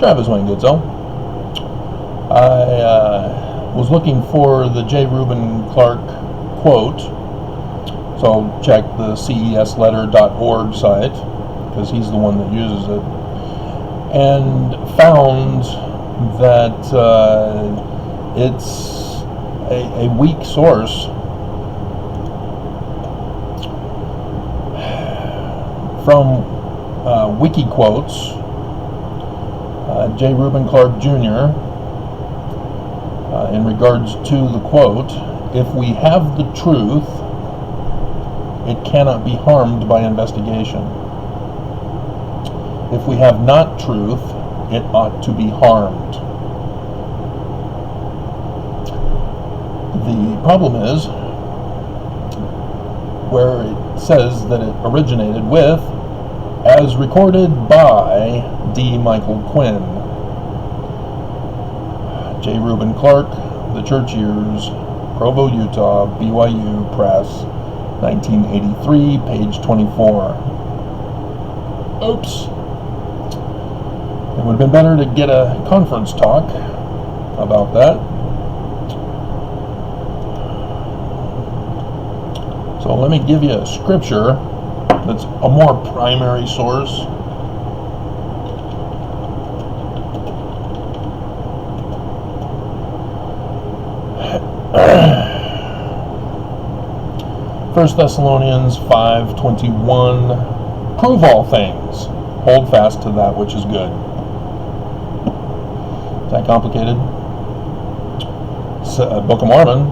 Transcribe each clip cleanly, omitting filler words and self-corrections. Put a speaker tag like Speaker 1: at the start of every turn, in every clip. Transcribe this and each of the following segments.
Speaker 1: Travis Wayne Goodsell. I was looking for the J. Reuben Clark quote, so check the cesletter.org site, because he's the one that uses it, and found that it's a weak source. From WikiQuotes, J. Reuben Clark Jr., in regards to the quote, "If we have the truth, it cannot be harmed by investigation. If we have not truth, it ought to be harmed." The problem is, where it says that it originated with, as recorded by D. Michael Quinn. J. Reuben Clark, The Church Years, Provo, Utah, BYU Press, 1983, page 24. Oops. It would have been better to get a conference talk about that. So let me give you a scripture that's a more primary source. First Thessalonians 5:21, prove all things, hold fast to that which is good. Is that complicated? Book of Mormon,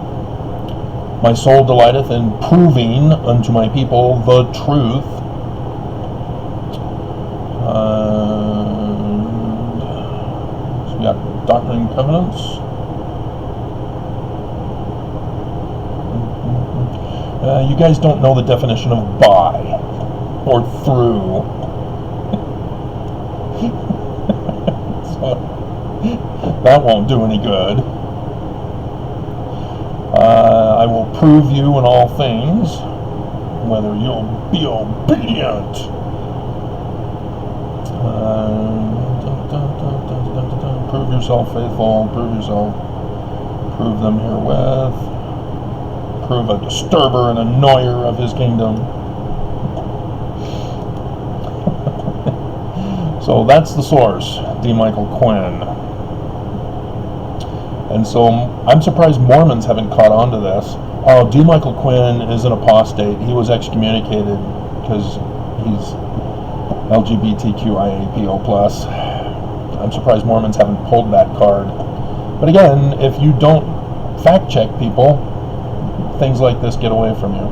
Speaker 1: my soul delighteth in proving unto my people the truth. So we got Doctrine and Covenants. You guys don't know the definition of by or through. So that won't do any good. I will prove you in all things, whether you'll be obedient. Prove yourself faithful, prove them herewith, prove a disturber and annoyer of his kingdom. So that's the source, D. Michael Quinn. And so I'm surprised Mormons haven't caught on to this. Oh, D. Michael Quinn is an apostate. He was excommunicated because he's LGBTQIAPO+. I'm surprised Mormons haven't pulled that card. But again, if you don't fact check people, things like this get away from you.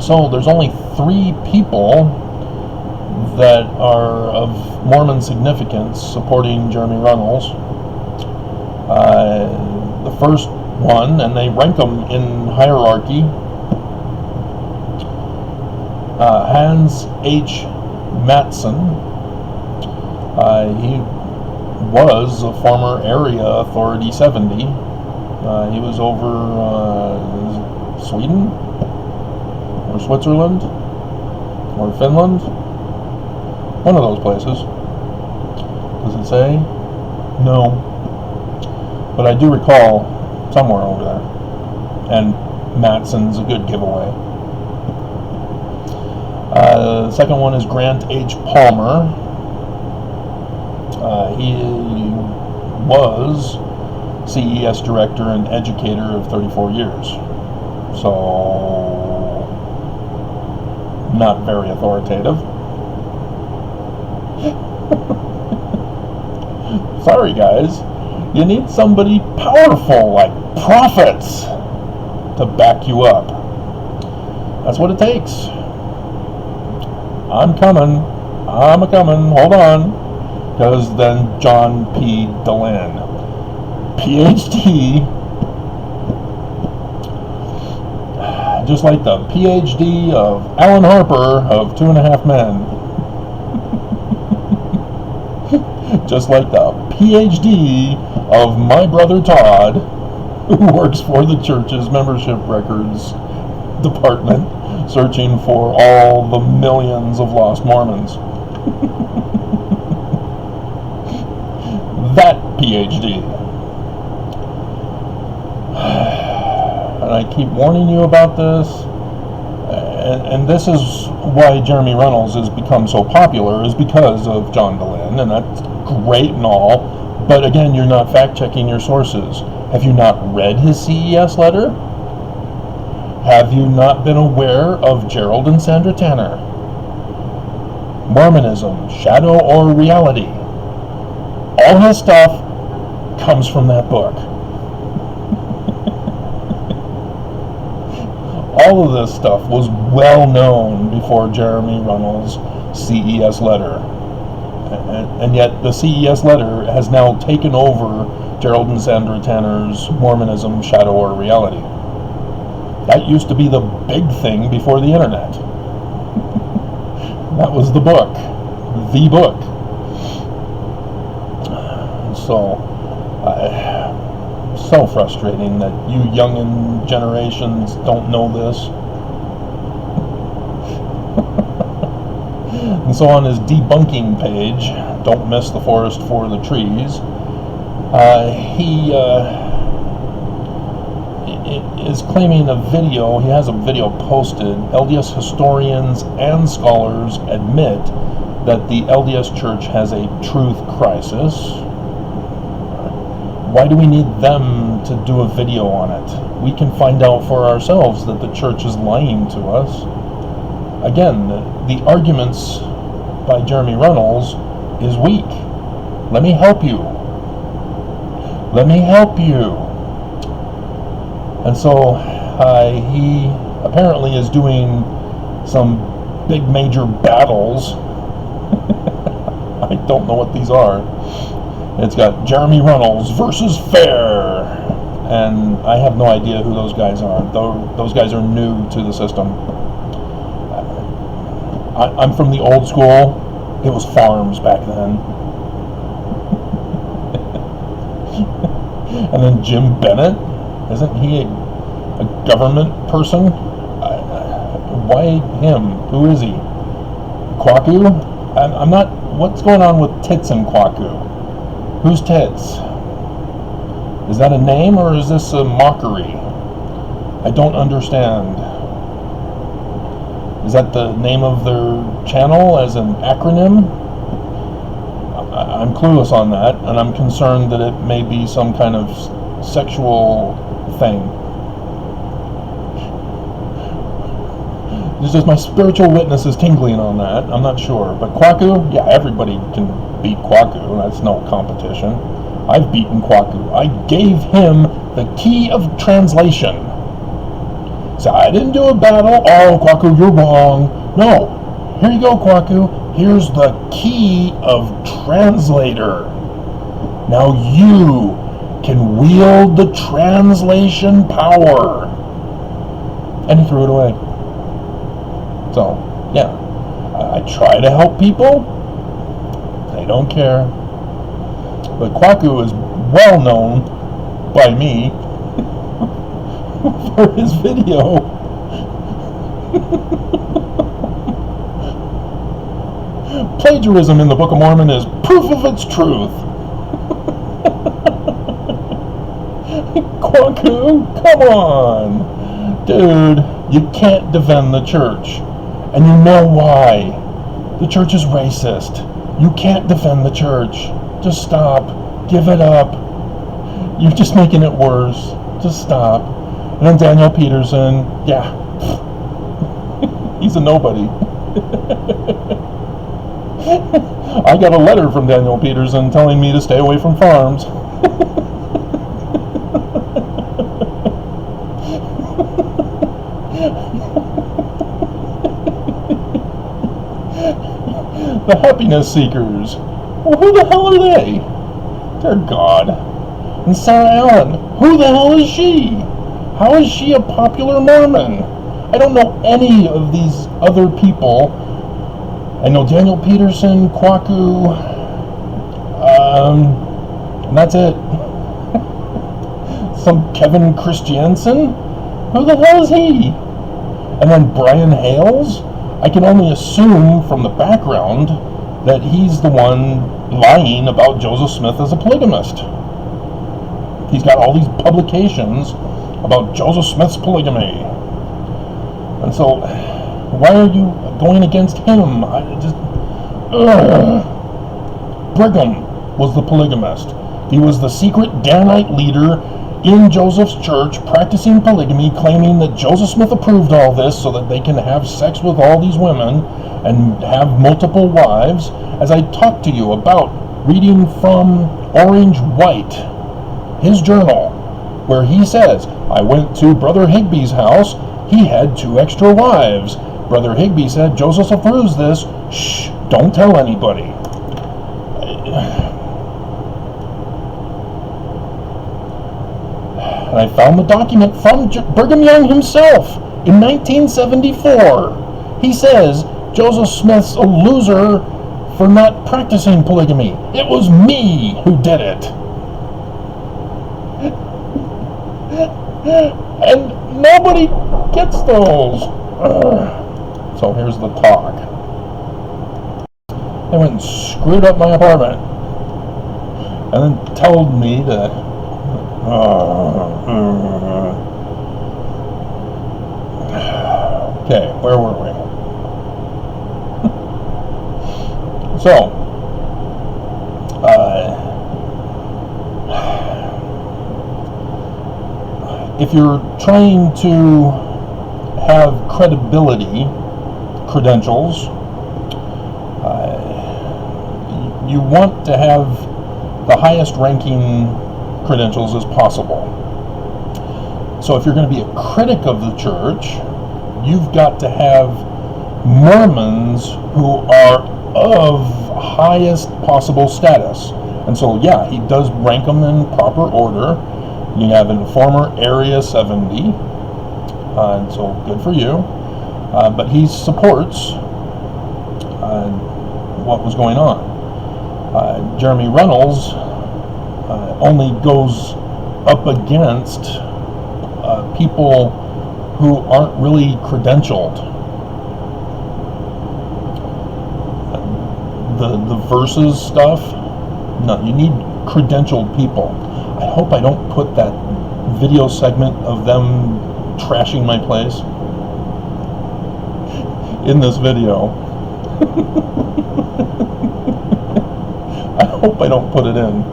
Speaker 1: So there's only 3 people that are of Mormon significance supporting Jeremy Runnels. The first one, and they rank them in hierarchy, Hans H. Matson. He was a former Area Authority 70. He was over Sweden or Switzerland or Finland. One of those places. Does it say? No. But I do recall somewhere over there. And Matson's a good giveaway. The second one is Grant H. Palmer. He was CES Director and Educator of 34 years. So, not very authoritative. Sorry guys, you need somebody powerful like prophets to back you up. That's what it takes. I'm coming, hold on, because then John P. Dehlin, PhD, just like the PhD of Alan Harper of 2.5 Men. Just like the PhD of my brother Todd, who works for the church's membership records department, searching for all the millions of lost Mormons. That PhD. And I keep warning you about this. And this is why Jeremy Reynolds has become so popular, is because of John Dehlin, and that's great and all. But again, you're not fact-checking your sources. Have you not read his CES letter? Have you not been aware of Gerald and Sandra Tanner? Mormonism, Shadow or Reality. All his stuff comes from that book. All of this stuff was well known before Jeremy Reynolds' CES letter. And yet the CES letter has now taken over Gerald and Sandra Tanner's Mormonism, Shadow or Reality. That used to be the big thing before the internet. That was the book. The book. So frustrating that you youngin' generations don't know this. And so on his debunking page, Don't Miss the Forest for the Trees, he is claiming a video, he has a video posted, LDS historians and scholars admit that the LDS Church has a truth crisis. Why do we need them to do a video on it? We can find out for ourselves that the church is lying to us. Again, the arguments by Jeremy Reynolds is weak. Let me help you. Let me help you. And so he apparently is doing some big major battles. I don't know what these are. It's got Jeremy Reynolds versus Fair, and I have no idea who those guys are. Those guys are new to the system. I'm from the old school. It was farms back then. And then Jim Bennett, isn't he a government person? Why him? Who is he? Kwaku? I'm not. What's going on with Tits and Kwaku? Who's Tits? Is that a name or is this a mockery? I don't understand. Is that the name of their channel as an acronym? I'm clueless on that, and I'm concerned that it may be some kind of sexual thing. It's just my spiritual witness is tingling on that. I'm not sure. But Kwaku, yeah, everybody can beat Kwaku. That's no competition. I've beaten Kwaku. I gave him the key of translation. So I didn't do a battle. Oh, Kwaku, you're wrong. No. Here you go, Kwaku. Here's the key of translator. Now you can wield the translation power. And he threw it away. So, yeah. I try to help people. They don't care. But Kwaku is well known by me for his video. Plagiarism in the Book of Mormon is proof of its truth. Kwaku, come on. Dude, you can't defend the church. And you know why. The church is racist. You can't defend the church. Just stop. Give it up. You're just making it worse. Just stop. And then Daniel Peterson, yeah. He's a nobody. I got a letter from Daniel Peterson telling me to stay away from farms. The happiness seekers. Well, who the hell are they? Dear God. And Sarah Allen. Who the hell is she? How is she a popular Mormon? I don't know any of these other people. I know Daniel Peterson, Kwaku, and that's it. Some Kevin Christiansen? Who the hell is he? And then Brian Hales? I can only assume from the background that he's the one lying about Joseph Smith as a polygamist. He's got all these publications about Joseph Smith's polygamy. And so, why are you going against him? Brigham was the polygamist. He was the secret Danite leader in Joseph's church, practicing polygamy, claiming that Joseph Smith approved all this so that they can have sex with all these women and have multiple wives. As I talked to you about, reading from Orange White, his journal, where he says, I went to Brother Higby's house, he had 2 extra wives. Brother Higby said, Joseph approves this, shh, don't tell anybody. And I found the document from Brigham Young himself in 1974. He says, Joseph Smith's a loser for not practicing polygamy. It was me who did it. And nobody gets those. So here's the talk. They went and screwed up my apartment. And then told me to... Okay, where were we? So, if you're trying to have credibility, credentials, you want to have the highest ranking credentials as possible. So if you're going to be a critic of the church, you've got to have Mormons who are of highest possible status. And so, yeah, he does rank them in proper order. You have Informer Area 70, and so good for you. But he supports what was going on. Jeremy Reynolds only goes up against people who aren't really credentialed. The verses stuff, no, you need credentialed people. I hope I don't put that video segment of them trashing my place in this video. I hope I don't put it in.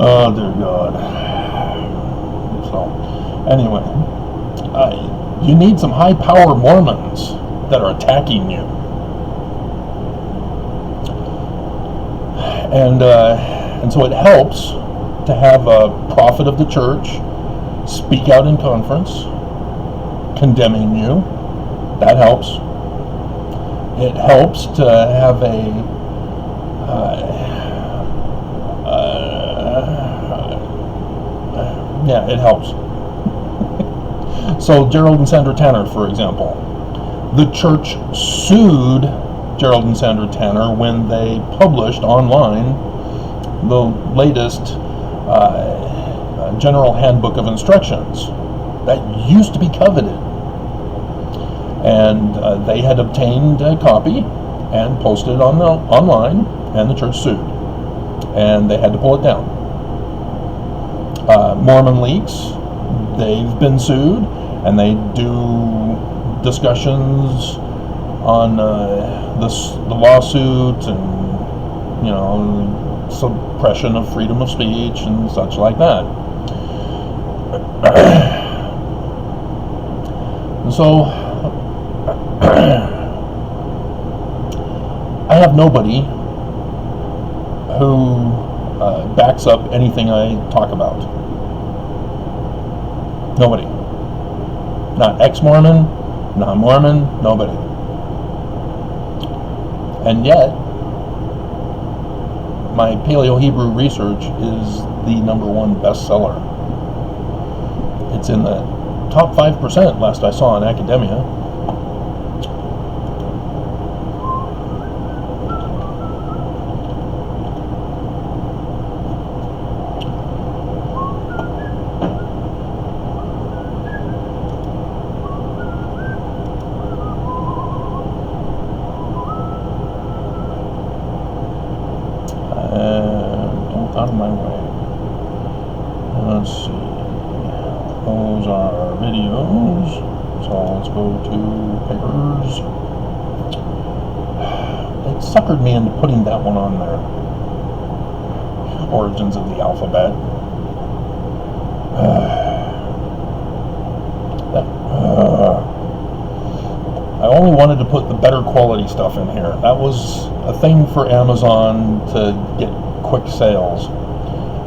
Speaker 1: Oh dear God. So, anyway, you need some high power Mormons that are attacking you. And so it helps to have a prophet of the church speak out in conference, condemning you. That helps. It helps to have yeah, it helps. So Gerald and Sandra Tanner, for example, the church sued Gerald and Sandra Tanner when they published online the latest General Handbook of Instructions that used to be coveted. And they had obtained a copy and posted it online, and the church sued. And they had to pull it down. Mormon Leaks, they've been sued, and they do discussions on the lawsuit and, you know, suppression of freedom of speech and such like that. And so I have nobody who backs up anything I talk about. Nobody. Not ex-Mormon, not Mormon, nobody. And yet, my Paleo-Hebrew research is the #1 bestseller. It's in the top 5% last I saw in academia. out of my way. Let's see. Those are videos. So let's go to papers. It suckered me into putting that one on there. Origins of the alphabet. I only wanted to put the better quality stuff in here. That was a thing for Amazon to get quick sales,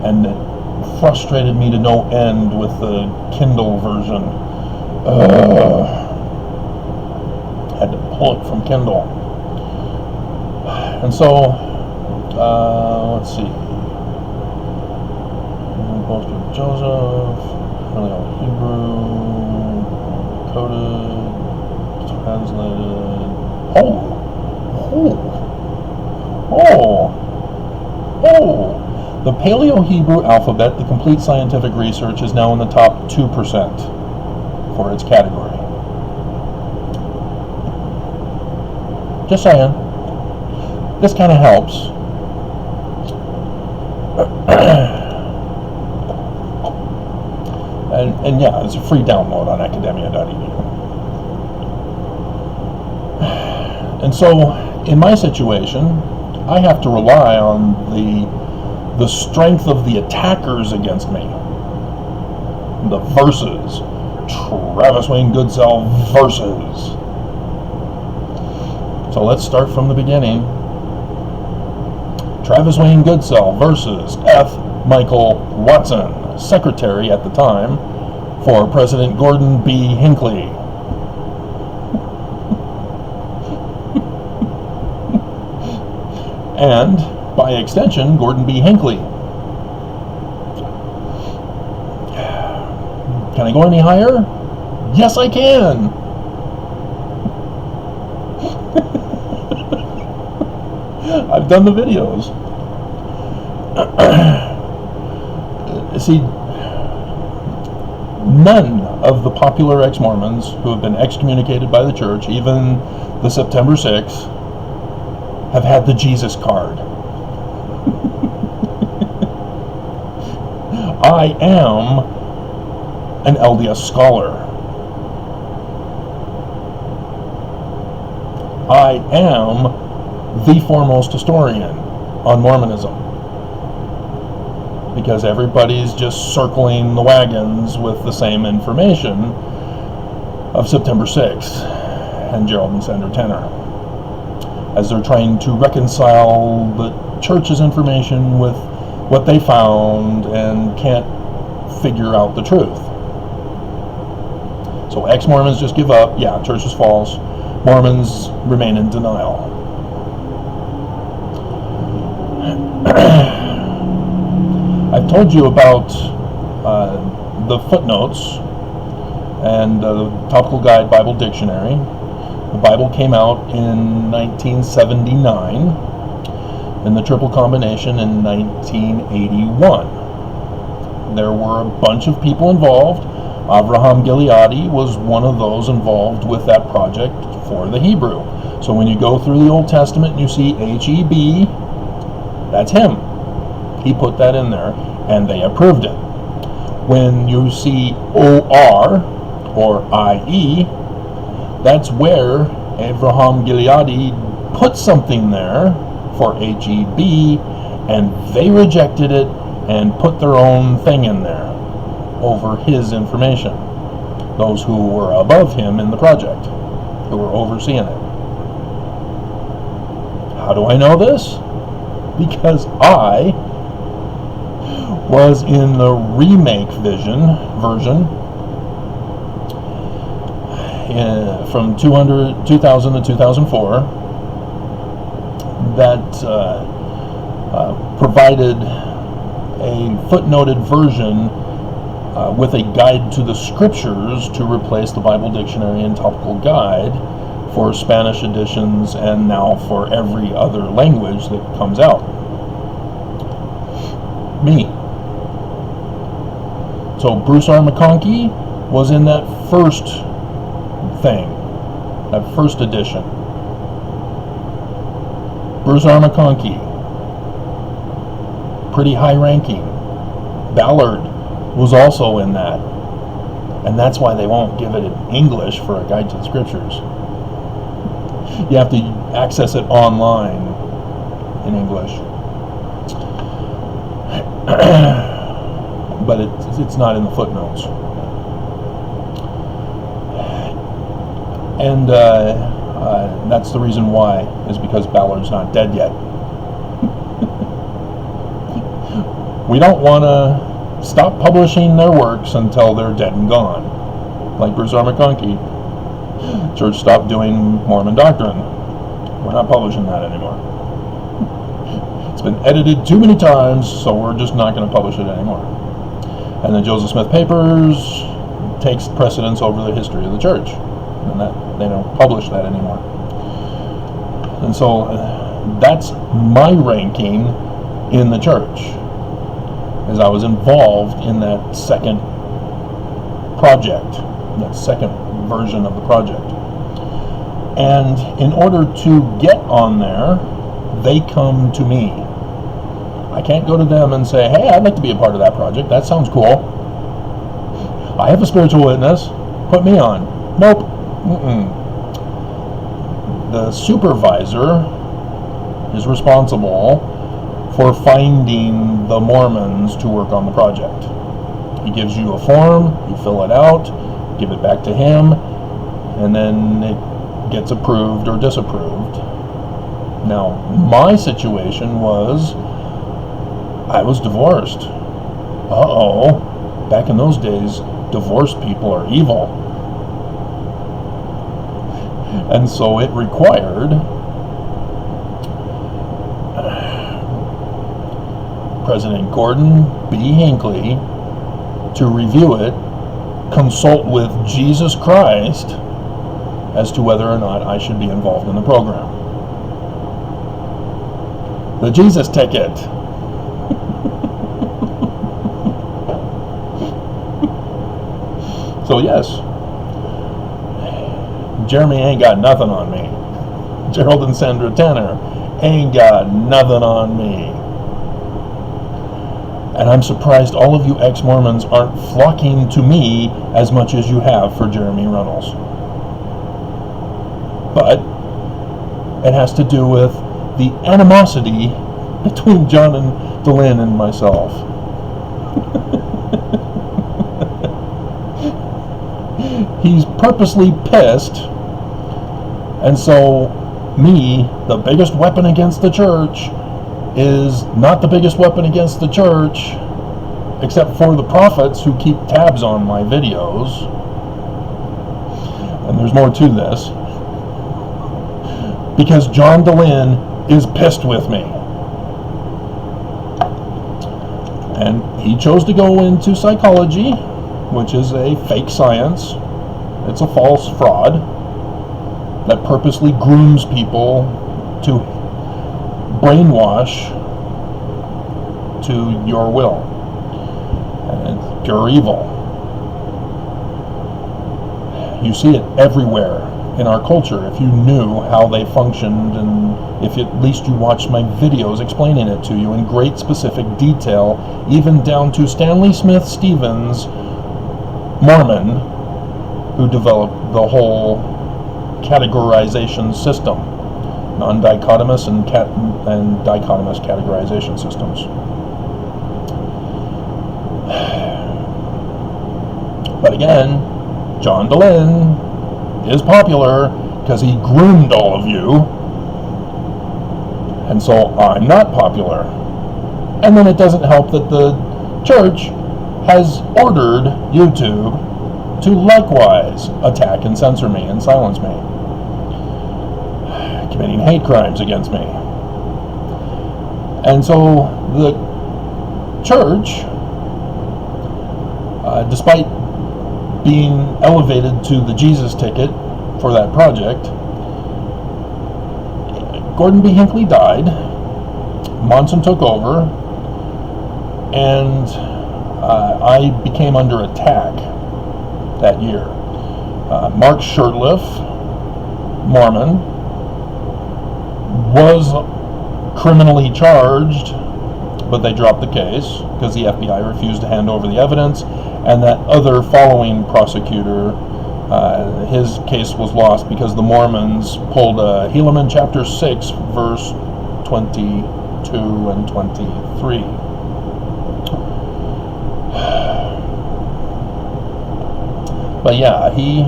Speaker 1: and it frustrated me to no end with the Kindle version. Had to pull it from Kindle. And so, let's see. Post of Joseph, Paleo-Hebrew, coded, translated. The Paleo-Hebrew alphabet, the complete scientific research, is now in the top 2% for its category. Just saying. This kind of helps. And yeah, it's a free download on academia.edu. And so, in my situation, I have to rely on the strength of the attackers against me. The verses. Travis Wayne Goodsell verses. So let's start from the beginning. Travis Wayne Goodsell versus F. Michael Watson, secretary at the time for President Gordon B. Hinckley. And, by extension, Gordon B. Hinckley. Can I go any higher? Yes, I can! I've done the videos. See, none of the popular ex-Mormons who have been excommunicated by the church, even the September 6th, have had the Jesus card. I am an LDS scholar. I am the foremost historian on Mormonism. Because everybody's just circling the wagons with the same information of September 6th and Gerald and Sandra Tenner, as they're trying to reconcile the church's information with what they found and can't figure out the truth. So ex-Mormons just give up. Yeah, church is false. Mormons remain in denial. I've told you about the footnotes and the Topical Guide Bible Dictionary. The Bible came out in 1979, and the Triple Combination in 1981. There were a bunch of people involved. Avraham Gileadi was one of those involved with that project for the Hebrew. So when you go through the Old Testament and you see H-E-B, that's him. He put that in there, and they approved it. When you see O-R, or I-E, that's where Avraham Gileadi put something there for H-E-B, and they rejected it and put their own thing in there over his information. Those who were above him in the project, who were overseeing it. How do I know this? Because I was in the remake version from 2000 to 2004 that provided a footnoted version with a guide to the scriptures to replace the Bible Dictionary and Topical Guide for Spanish editions and now for every other language that comes out. Me. So Bruce R. McConkie was in that first thing, that first edition. Bruce R. McConkie pretty high ranking. Ballard was also in that. And that's why they won't give it in English for a guide to the scriptures. You have to access it online in English. But it's not in the footnotes. And that's the reason why, is because Ballard's not dead yet. We don't want to stop publishing their works until they're dead and gone. Like Bruce R. McConkie. Church stopped doing Mormon doctrine. We're not publishing that anymore. It's been edited too many times, so we're just not going to publish it anymore. And the Joseph Smith Papers takes precedence over the history of the church. And that they don't publish that anymore. And so that's my ranking in the church, as I was involved in that second project, that second version of the project. And in order to get on there, they come to me. I can't go to them and say, hey, I'd like to be a part of that project. That sounds cool. I have a spiritual witness. Put me on. Nope. The supervisor is responsible for finding the Mormons to work on the project. He gives you a form, you fill it out, give it back to him, and then it gets approved or disapproved. Now, my situation was, I was divorced. Back in those days, divorced people are evil. And so it required President Gordon B. Hinckley to review it, consult with Jesus Christ as to whether or not I should be involved in the program. The Jesus ticket. So yes, Jeremy ain't got nothing on me. Gerald and Sandra Tanner ain't got nothing on me. And I'm surprised all of you ex-Mormons aren't flocking to me as much as you have for Jeremy Runnels. But it has to do with the animosity between John and DeLynn and myself. He's purposely pissed, and so me, the biggest weapon against the church, is not the biggest weapon against the church, except for the prophets who keep tabs on my videos. And there's more to this. Because John DeLynn is pissed with me. And he chose to go into psychology, which is a fake science. It's a false fraud that purposely grooms people to brainwash to your will. And it's pure evil. You see it everywhere in our culture. If you knew how they functioned, and if at least you watched my videos explaining it to you in great specific detail, even down to Stanley Smith Stevens, Mormon, who developed the whole categorization system, non-dichotomous and dichotomous categorization systems. But again, John DeLynn is popular because he groomed all of you, and so I'm not popular. And then it doesn't help that the church has ordered YouTube to likewise attack and censor me and silence me, committing hate crimes against me. And so the church, despite being elevated to the Jesus ticket for that project, Gordon B. Hinckley died, Monson took over, and I became under attack that year. Mark Shurtleff, Mormon, was criminally charged but they dropped the case because the FBI refused to hand over the evidence, and that other following prosecutor, his case was lost because the Mormons pulled Helaman chapter 6, verse 22 and 23. But yeah, he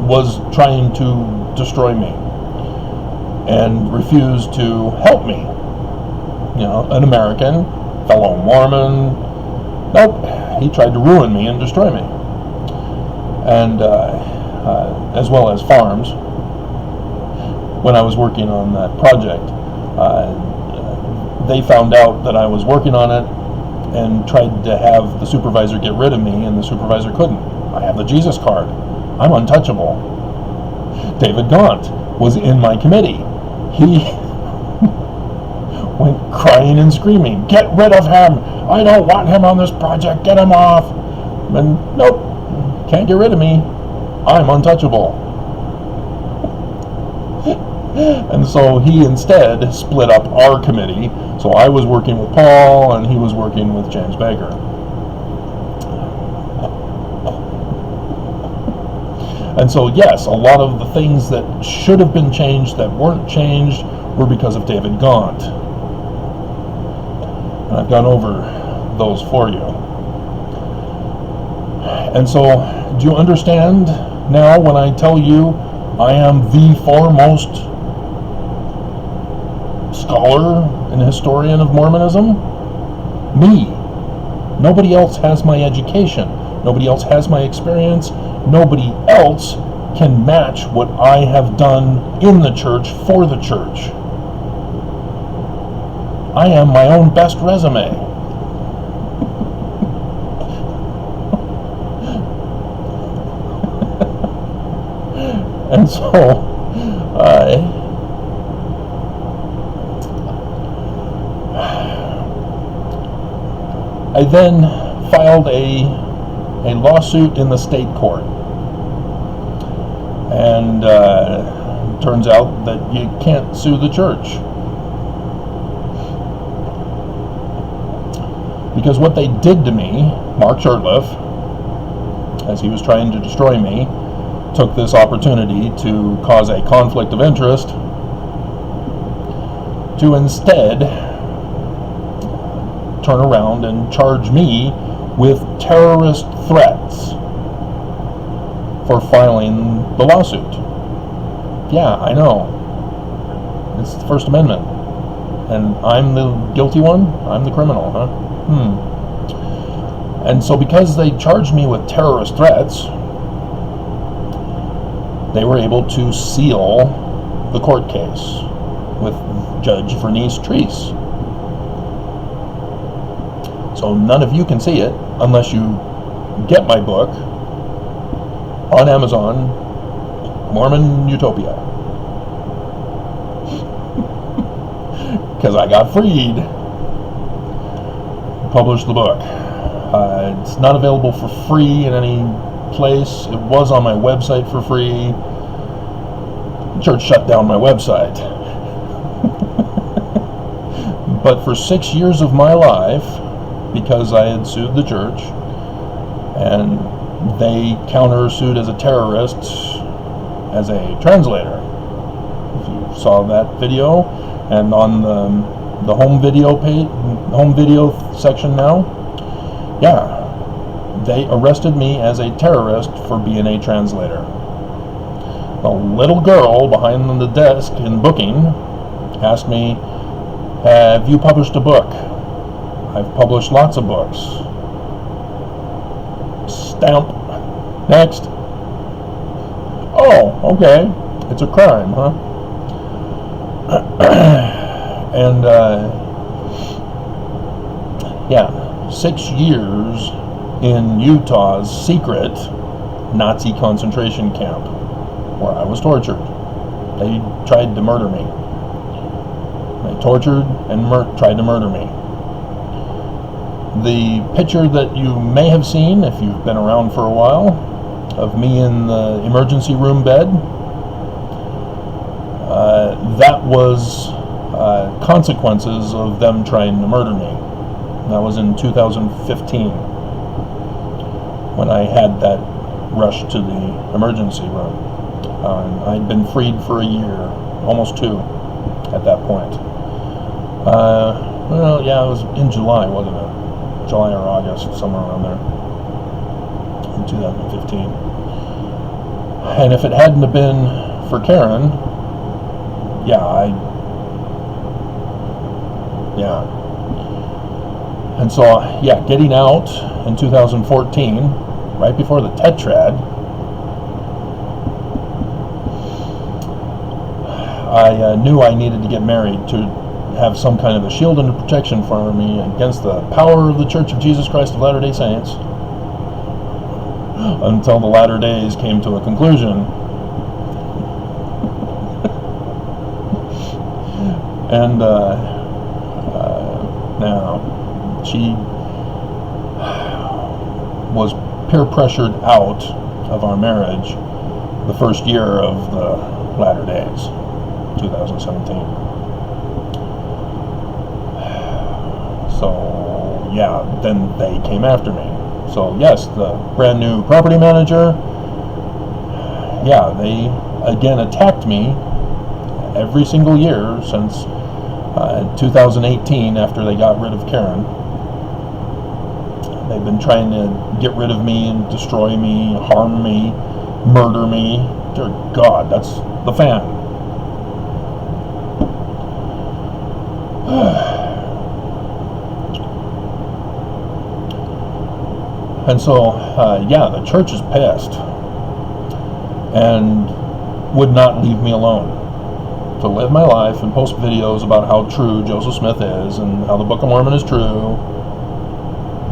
Speaker 1: was trying to destroy me and refused to help me. You know, an American, fellow Mormon. Nope, he tried to ruin me and destroy me. And as well as farms. When I was working on that project, they found out that I was working on it and tried to have the supervisor get rid of me, and the supervisor couldn't. I have the Jesus card. I'm untouchable. David Gaunt was in my committee. He went crying and screaming, "Get rid of him! I don't want him on this project, get him off!" And nope, can't get rid of me. I'm untouchable. And so he instead split up our committee. So I was working with Paul and he was working with James Baker. And so yes, a lot of the things that should have been changed that weren't changed were because of David Gaunt. And I've gone over those for you. And so, do you understand now when I tell you I am the foremost scholar and historian of Mormonism? Me. Nobody else has my education. Nobody else has my experience. Nobody else can match what I have done in the church for the church. I am my own best resume. And so, I then filed a lawsuit in the state court. And turns out that you can't sue the church. Because what they did to me, Mark Shurtleff, as he was trying to destroy me, took this opportunity to cause a conflict of interest to instead turn around and charge me with terrorist threats for filing the lawsuit. Yeah, I know. It's the First Amendment. And I'm the guilty one? I'm the criminal, huh? And so because they charged me with terrorist threats, they were able to seal the court case with Judge Vernice Treese. So none of you can see it unless you get my book on Amazon, Mormon Utopia. Because I got freed. Published the book. It's not available for free in any place. It was on my website for free. The church shut down my website. But for 6 years of my life, because I had sued the church, and they countersued as a terrorist, as a translator. If you saw that video, and on the home video page, home video section now, yeah, they arrested me as a terrorist for being a translator. A little girl behind the desk in booking asked me, "Have you published a book?" "I've published lots of books." Stamp. Next. "Oh, okay. It's a crime, huh?" And, yeah, 6 years in Utah's secret Nazi concentration camp, where I was tortured. They tried to murder me. They tortured and tried to murder me. The picture that you may have seen, if you've been around for a while, of me in the emergency room bed, that was consequences of them trying to murder me. That was in 2015 when I had that rush to the emergency room. I'd been freed for a year, almost 2 at that point. Well, yeah, it was in July, wasn't it? July or August, somewhere around there, in 2015. And if it hadn't have been for Karen, yeah. And so, yeah, getting out in 2014, right before the tetrad, I knew I needed to get married to have some kind of a shield and a protection for me against the power of the Church of Jesus Christ of Latter-day Saints, until the latter days came to a conclusion. And now she was peer pressured out of our marriage the first year of the latter days, 2017. So yeah, then they came after me. So yes, the brand new property manager, yeah, they again attacked me every single year since 2018, after they got rid of Karen. They've been trying to get rid of me and destroy me, harm me, murder me. Dear God, that's the fan. And so, yeah, the church is pissed and would not leave me alone to live my life and post videos about how true Joseph Smith is and how the Book of Mormon is true,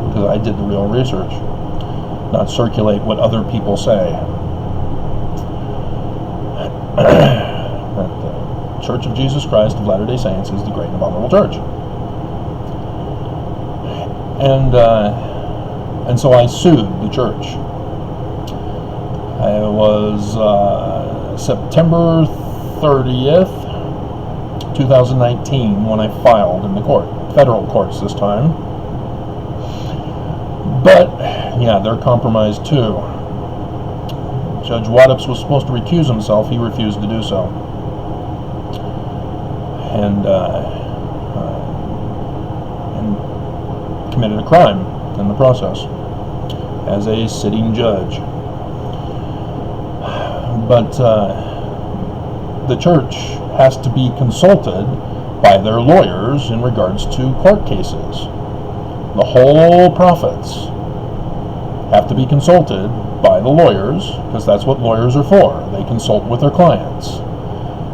Speaker 1: because I did the real research, not circulate what other people say. That the Church of Jesus Christ of Latter-day Saints is the great and abominable church. And so I sued the church. It was September 30th, 2019, when I filed in the federal courts this time. But, yeah, they're compromised too. Judge Waddups was supposed to recuse himself. He refused to do so. And committed a crime in the process as a sitting judge. But the church has to be consulted by their lawyers in regards to court cases. The whole prophets have to be consulted by the lawyers, because that's what lawyers are for. They consult with their clients.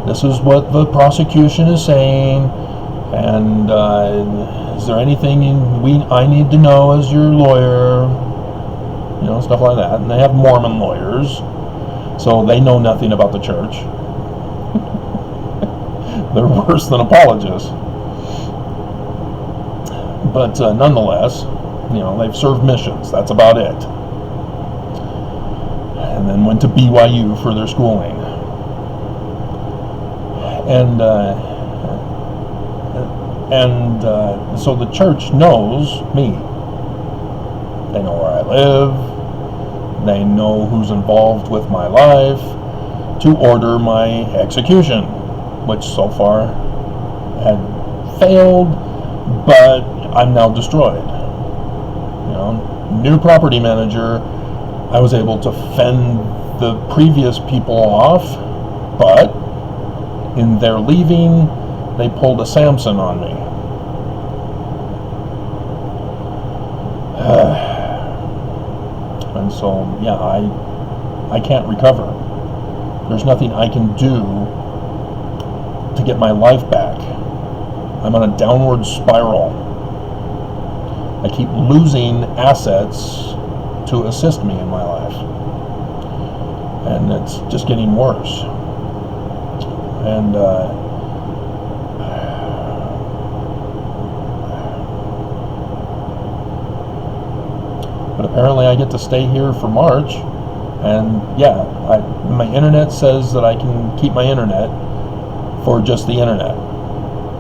Speaker 1: This is what the prosecution is saying, and is there anything I need to know as your lawyer? You know, stuff like that. And they have Mormon lawyers, so they know nothing about the church. They're worse than apologists. But nonetheless, you know, they've served missions. That's about it. And then went to BYU for their schooling. And so the church knows me. They know where I live. They know who's involved with my life to order my execution, which so far had failed, but I'm now destroyed. You know, new property manager, I was able to fend the previous people off, but in their leaving, they pulled a Samson on me. And so, yeah, I can't recover. There's nothing I can do to get my life back. I'm on a downward spiral. I keep losing assets to assist me in my life. And it's just getting worse. And but apparently I get to stay here for March, and yeah, my internet says that I can keep my internet for just the internet.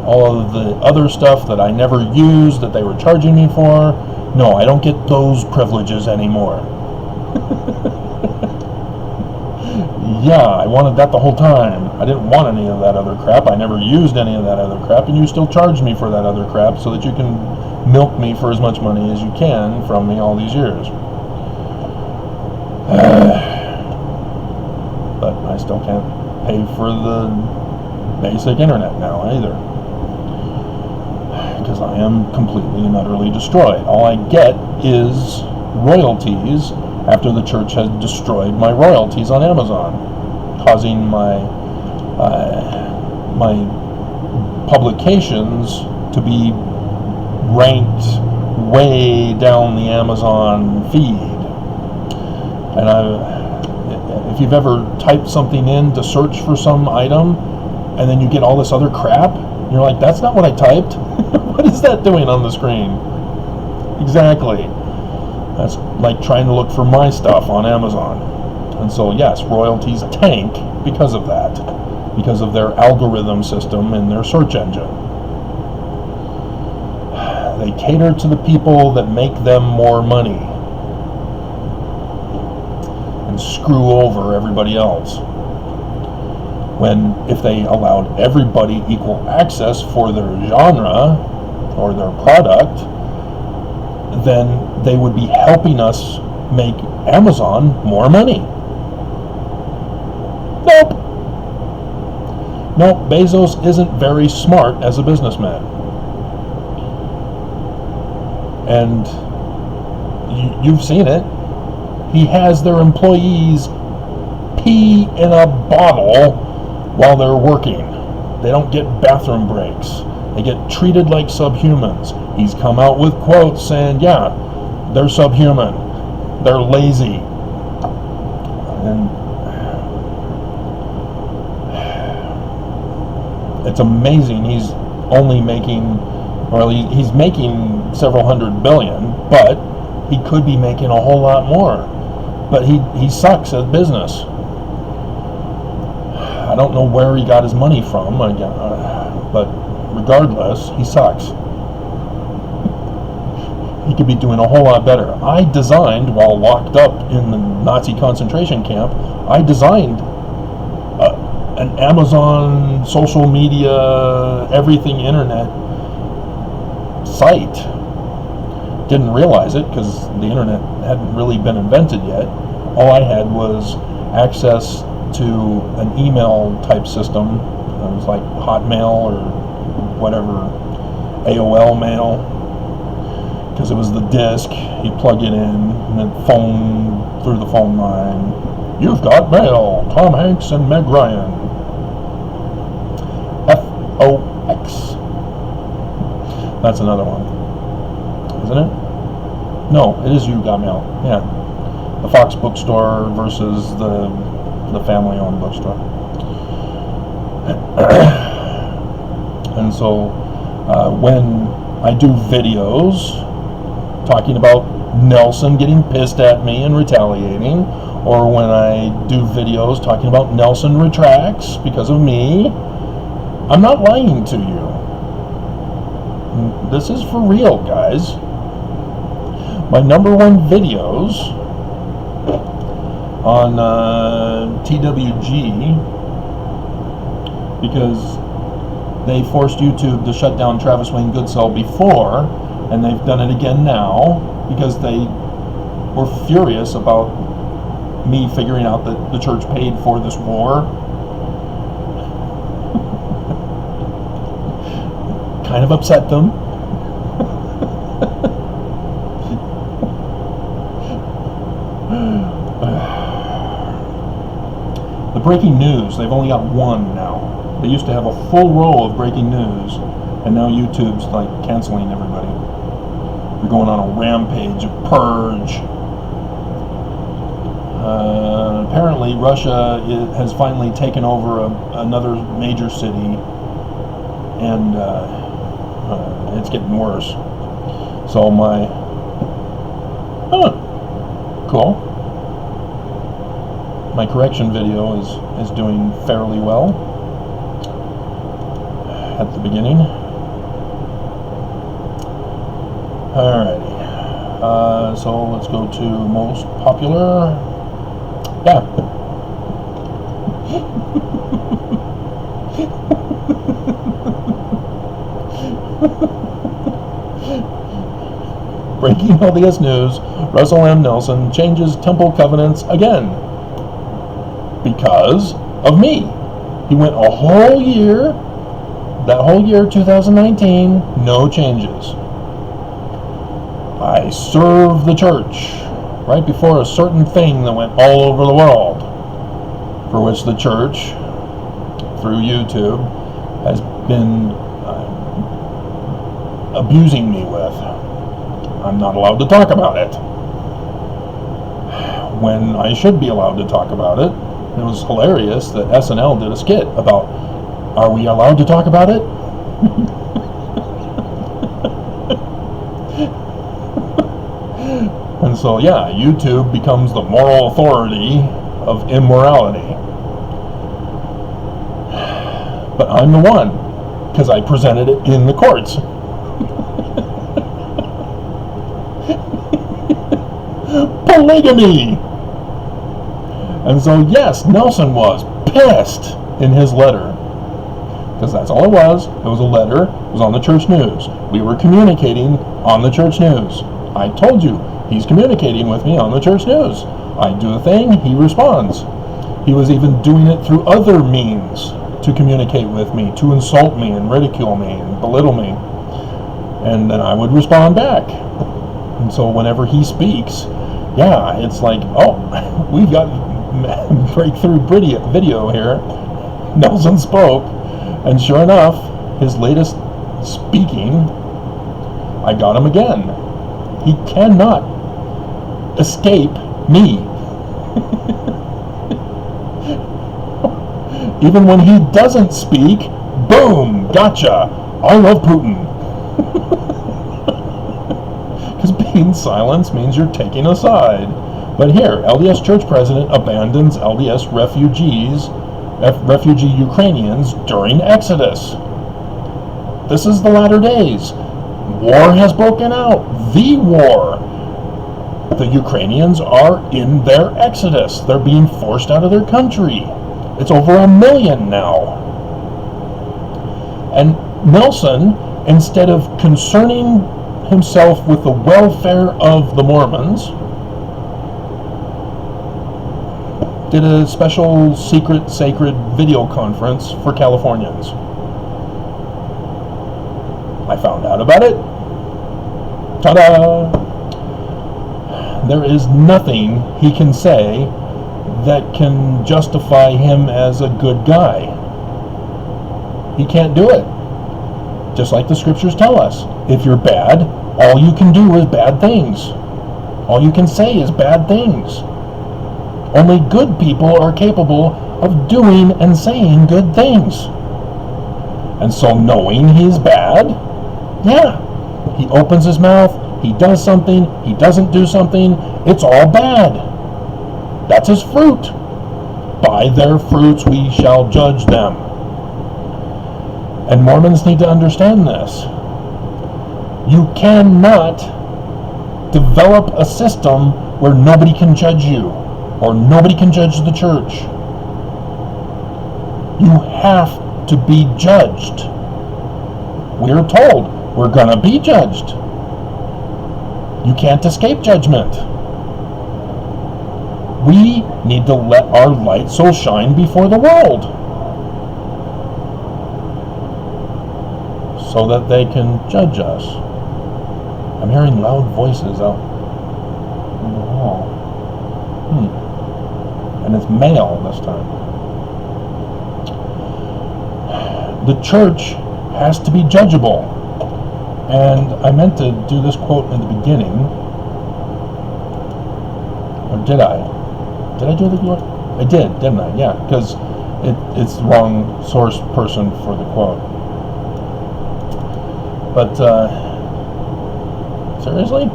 Speaker 1: all of the other stuff that I never used that they were charging me for. No, I don't get those privileges anymore. Yeah, I wanted that the whole time. I didn't want any of that other crap. I never used any of that other crap, and you still charge me for that other crap so that you can milk me for as much money as you can from me all these years. But I still can't pay for the basic internet now either, because I am completely and utterly destroyed. All I get is royalties after the church has destroyed my royalties on Amazon, causing my my publications to be ranked way down the Amazon feed. And if you've ever typed something in to search for some item, and then you get all this other crap, you're like, that's not what I typed. What is that doing on the screen? Exactly. That's like trying to look for my stuff on Amazon. And so, yes, royalties tank because of that, because of their algorithm system and their search engine. They cater to the people that make them more money and screw over everybody else. When if they allowed everybody equal access for their genre or their product, then they would be helping us make Amazon more money. Nope, Bezos isn't very smart as a businessman. And you've seen it. He has their employees pee in a bottle while they're working. They don't get bathroom breaks. They get treated like subhumans. He's come out with quotes saying, yeah, they're subhuman. They're lazy. And it's amazing. He's only making, well, he's making several hundred billion, but he could be making a whole lot more. But he sucks at business. I don't know where he got his money from, but regardless, he sucks. He could be doing a whole lot better. I designed, while locked up in the Nazi concentration camp, I designed an Amazon social media, everything internet site. Didn't realize it because the internet hadn't really been invented yet. All I had was access to an email type system. It was like Hotmail or whatever, AOL mail, because it was the disk. You plug it in and then phone through the phone line. You've got mail. Tom Hanks and Meg Ryan. FOX. That's another one, isn't it? No, it is You Got Mail. Yeah, the Fox bookstore versus the family-owned bookstore. And so when I do videos talking about Nelson getting pissed at me and retaliating, or when I do videos talking about Nelson retracts because of me, I'm not lying to you. This is for real, guys. My #1 videos on TWG, because they forced YouTube to shut down Travis Wayne Goodsell before, and they've done it again now because they were furious about me figuring out that the church paid for this war. Kind of upset them. The breaking news, they've only got one now. They used to have a full row of breaking news, and now YouTube's like canceling everybody. They're going on a rampage of purge. Apparently Russia has finally taken over another major city, and it's getting worse. So cool. My correction video is doing fairly well. at the beginning. Alrighty. So let's go to most popular. Yeah. Breaking LDS news, Russell M. Nelson changes temple covenants again. Because of me. He went a whole year, that whole year, 2019, no changes. I serve the church right before a certain thing that went all over the world, for which the church, through YouTube, has been abusing me with. I'm not allowed to talk about it, when I should be allowed to talk about it. It was hilarious that SNL did a skit about, are we allowed to talk about it? And so, yeah, YouTube becomes the moral authority of immorality. But I'm the one, because I presented it in the courts. Polygamy! And so, yes, Nelson was pissed in his letter. Because that's all it was. It was a letter. It was on the church news. We were communicating on the church news. I told you, he's communicating with me on the church news. I do a thing, he responds. He was even doing it through other means to communicate with me, to insult me and ridicule me and belittle me. And then I would respond back. And so whenever he speaks, yeah, it's like, oh, we've got breakthrough video here. Nelson spoke, and sure enough, his latest speaking, I got him again. He cannot escape me. Even when he doesn't speak, boom, gotcha. I love Putin. Because being silenced means you're taking a side. But here, LDS Church President abandons LDS refugee Ukrainians during Exodus. This is the latter days. War has broken out. The war. The Ukrainians are in their exodus. They're being forced out of their country. It's over 1 million now. And Nelson, instead of concerning himself with the welfare of the Mormons, did a special secret sacred video conference for Californians. I found out about it. Ta-da! There is nothing he can say that can justify him as a good guy. He can't do it. Just like the scriptures tell us. If you're bad, all you can do is bad things. All you can say is bad things. Only good people are capable of doing and saying good things. And so knowing he's bad, yeah, he opens his mouth, he does something, he doesn't do something, it's all bad. That's his fruit. By their fruits we shall judge them. And Mormons need to understand this. You cannot develop a system where nobody can judge you, or nobody can judge the church. You have to be judged. We're told we're going to be judged. You can't escape judgment. We need to let our light so shine before the world, so that they can judge us. I'm hearing loud voices out in the hall. And it's male this time. The church has to be judgeable. And I meant to do this quote in the beginning. Or did I? Did I do the quote? I did, didn't I? Yeah, because it's the wrong source person for the quote. But, seriously?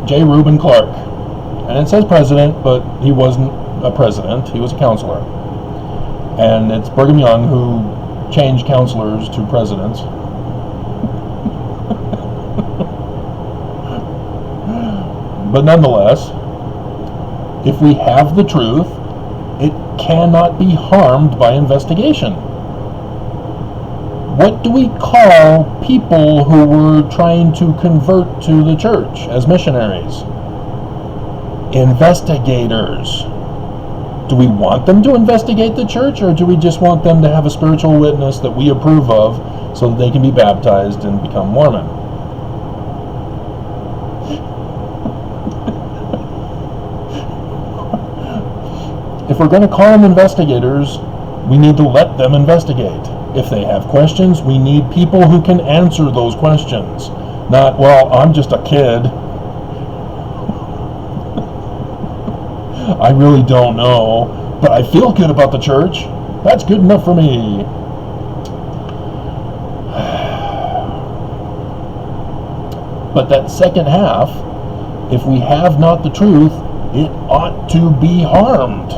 Speaker 1: J. Reuben Clark. And it says president, but he wasn't a president. He was a counselor. And it's Brigham Young who changed counselors to presidents. But nonetheless, if we have the truth, it cannot be harmed by investigation. What do we call people who were trying to convert to the church as missionaries? Investigators. Do we want them to investigate the church, or do we just want them to have a spiritual witness that we approve of so that they can be baptized and become Mormon? If we're going to call them investigators, we need to let them investigate. If they have questions, we need people who can answer those questions. Not, well, I'm just a kid. I really don't know, but I feel good about the church. That's good enough for me. But that second half, if we have not the truth, it ought to be harmed.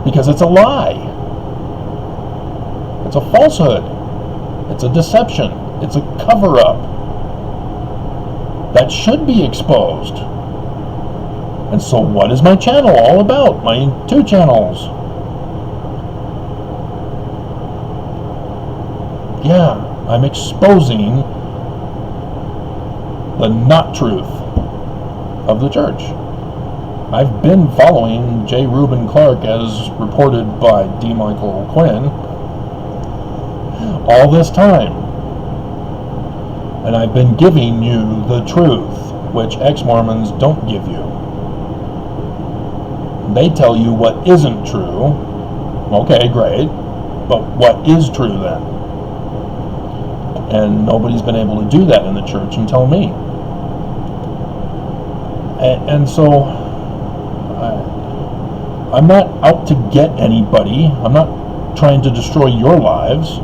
Speaker 1: Because it's a lie. It's a falsehood. It's a deception. It's a cover-up. That should be exposed. And so what is my channel all about? My 2 channels. Yeah, I'm exposing the not truth of the church. I've been following J. Reuben Clark as reported by D. Michael Quinn all this time. And I've been giving you the truth, which ex-Mormons don't give you. They tell you what isn't true. Okay, great. But what is true then? And nobody's been able to do that in the church until me. And so I'm not out to get anybody. I'm not trying to destroy your lives.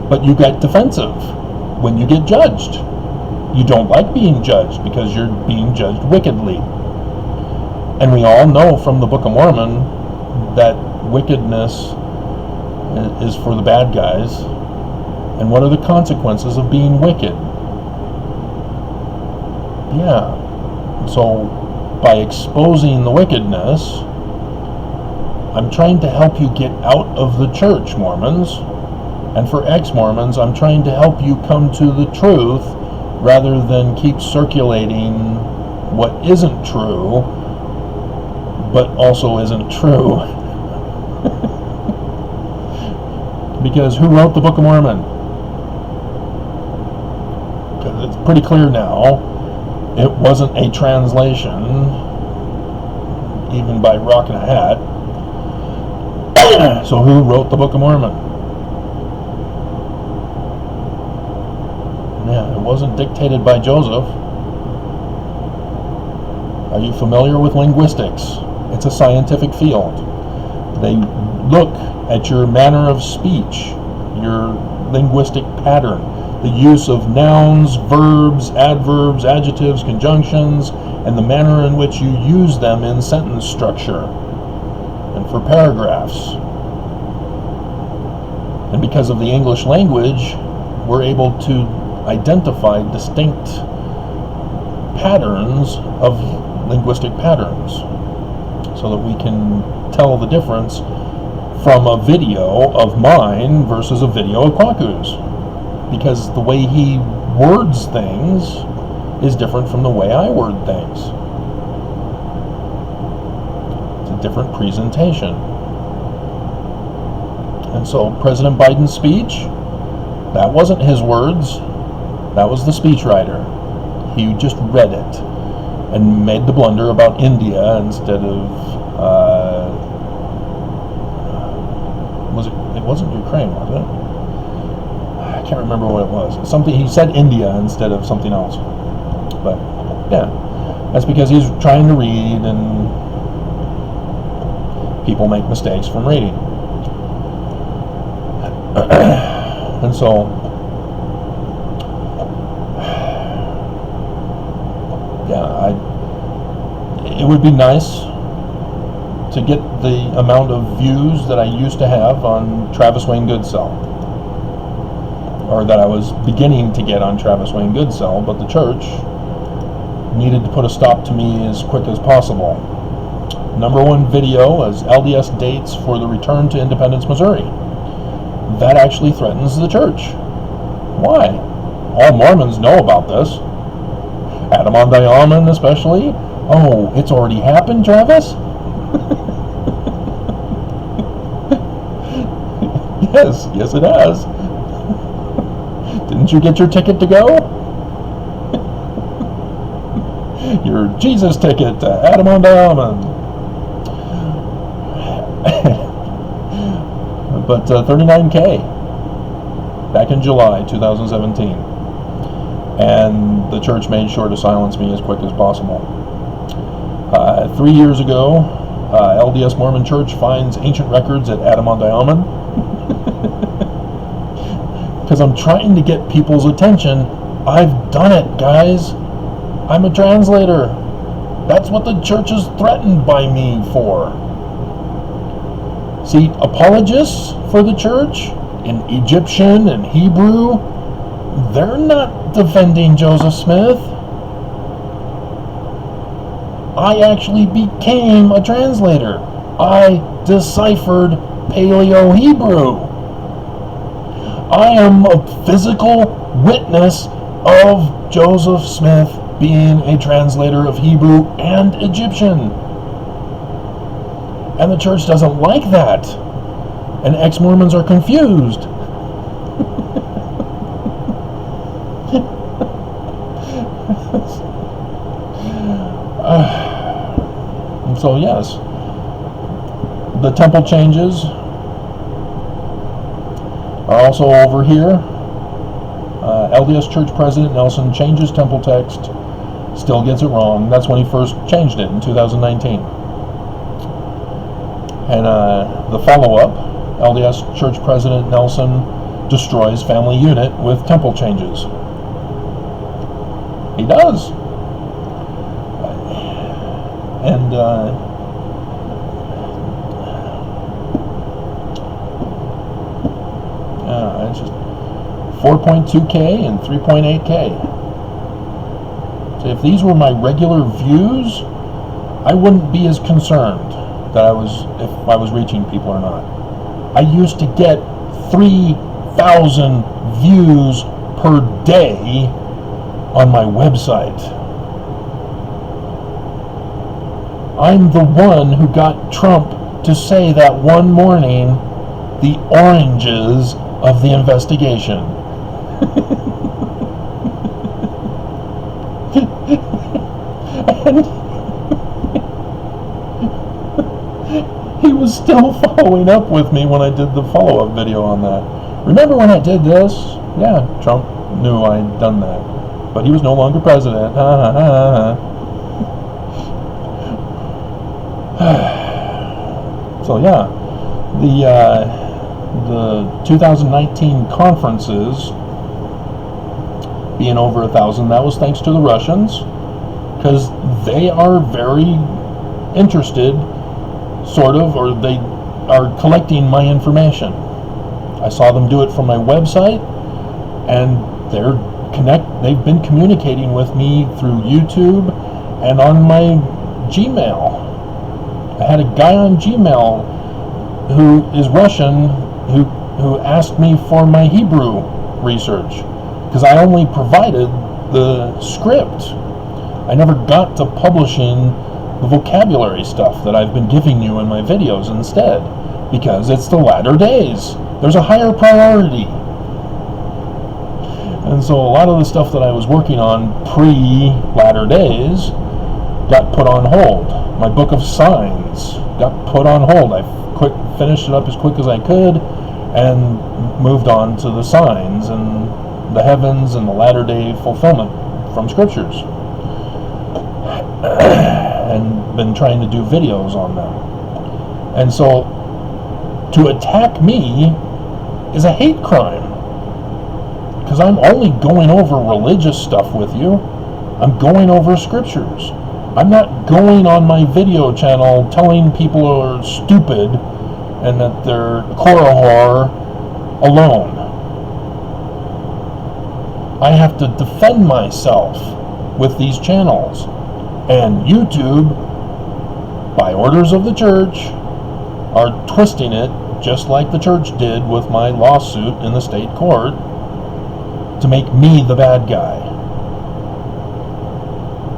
Speaker 1: But you get defensive when you get judged. You don't like being judged because you're being judged wickedly. And we all know from the Book of Mormon that wickedness is for the bad guys. And what are the consequences of being wicked? Yeah. So by exposing the wickedness, I'm trying to help you get out of the church, Mormons. And for ex-Mormons, I'm trying to help you come to the truth rather than keep circulating what isn't true, but also isn't true. Because who wrote the Book of Mormon? Because it's pretty clear now, it wasn't a translation, even by rock and a hat. So who wrote the Book of Mormon? Yeah, it wasn't dictated by Joseph. Are you familiar with linguistics? It's a scientific field. They look at your manner of speech, your linguistic pattern, the use of nouns, verbs, adverbs, adjectives, conjunctions, and the manner in which you use them in sentence structure and for paragraphs. And because of the English language, we're able to identify distinct patterns of linguistic patterns so that we can tell the difference from a video of mine versus a video of Kwaku's, because the way he words things is different from the way I word things. It's a different presentation. And so President Biden's speech, that wasn't his words, that was the speechwriter. He just read it and made the blunder about India instead of it wasn't Ukraine, was it? I can't remember what it was. Something, he said India instead of something else. But yeah, that's because he's trying to read and people make mistakes from reading. And so yeah, it would be nice to get the amount of views that I used to have on Travis Wayne Goodsell, or that I was beginning to get on Travis Wayne Goodsell, but the church needed to put a stop to me as quick as possible. #1 video is LDS dates for the return to Independence, Missouri. That actually threatens the church. Why? All Mormons know about this. Adam on Diamond especially. Oh, it's already happened, Travis? Yes it has. Didn't you get your ticket to go? Your Jesus ticket to Adam on Diamond. But 39K back in July 2017. And the church made sure to silence me as quick as possible. 3 years ago, LDS Mormon Church finds ancient records at Adam on Diamond. Because I'm trying to get people's attention. I've done it, guys. I'm a translator. That's what the church is threatened by me for. See, apologists for the church in Egyptian and Hebrew, they're not defending Joseph Smith. I actually became a translator. I deciphered Paleo-Hebrew. I am a physical witness of Joseph Smith being a translator of Hebrew and Egyptian. And the church doesn't like that. And ex-Mormons are confused. So yes, the temple changes are also over here. LDS Church President Nelson changes temple text, still gets it wrong. That's when he first changed it in 2019. And the follow-up, LDS Church President Nelson destroys family unit with temple changes. He does. And it's just 4.2K and 3.8K. So if these were my regular views, I wouldn't be as concerned that if I was reaching people or not. I used to get 3,000 views per day on my website. I'm the one who got Trump to say that one morning the oranges of the investigation. And he was still following up with me when I did the follow-up video on that. Remember when I did this? Yeah, Trump knew I'd done that. But he was no longer president. So yeah, the 2019 conferences being over 1,000, that was thanks to the Russians, because they are very interested, sort of, or they are collecting my information. I saw them do it from my website, and they've been communicating with me through YouTube and on my Gmail. I had a guy on Gmail who is Russian who asked me for my Hebrew research, because I only provided the script. I never got to publishing the vocabulary stuff that I've been giving you in my videos instead, because it's the latter days. There's a higher priority. And so a lot of the stuff that I was working on pre-latter days got put on hold. My book of signs got put on hold. I finished it up as quick as I could and moved on to the signs and the heavens and the latter day fulfillment from scriptures. And been trying to do videos on them. And so to attack me is a hate crime, because I'm only going over religious stuff with you. I'm going over scriptures. I'm not going on my video channel telling people are stupid and that they're Korahor alone. I have to defend myself with these channels. And YouTube, by orders of the church, are twisting it just like the church did with my lawsuit in the state court to make me the bad guy.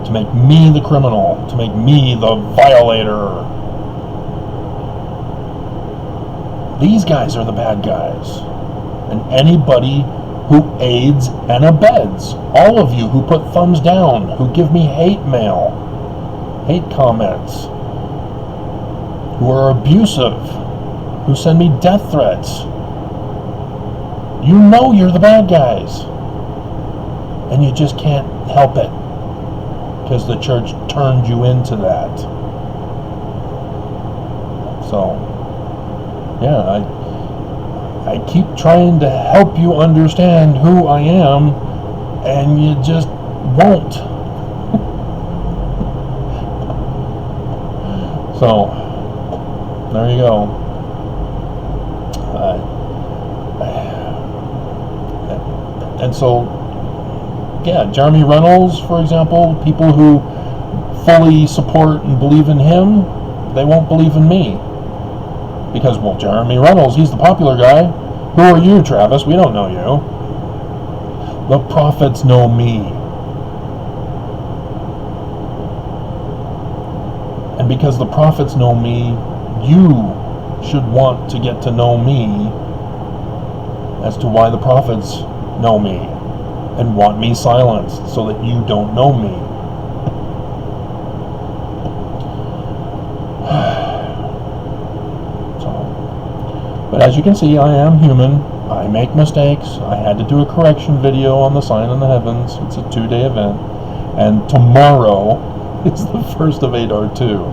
Speaker 1: To make me the criminal, to make me the violator. These guys are the bad guys. And anybody who aids and abets, all of you who put thumbs down, who give me hate mail, hate comments, who are abusive, who send me death threats, you know you're the bad guys. And you just can't help it. Because the church turned you into that. So, yeah, I keep trying to help you understand who I am, and you just won't. So, there you go. And so, yeah, Jeremy Reynolds, for example, people who fully support and believe in him, they won't believe in me. Because, well, Jeremy Reynolds, he's the popular guy. Who are you, Travis? We don't know you. The prophets know me. And because the prophets know me, you should want to get to know me as to why the prophets know me. And want me silenced so that you don't know me. But as you can see, I am human. I make mistakes. I had to do a correction video on the sign in the heavens. It's a 2-day event. And tomorrow is the first of Adar 2.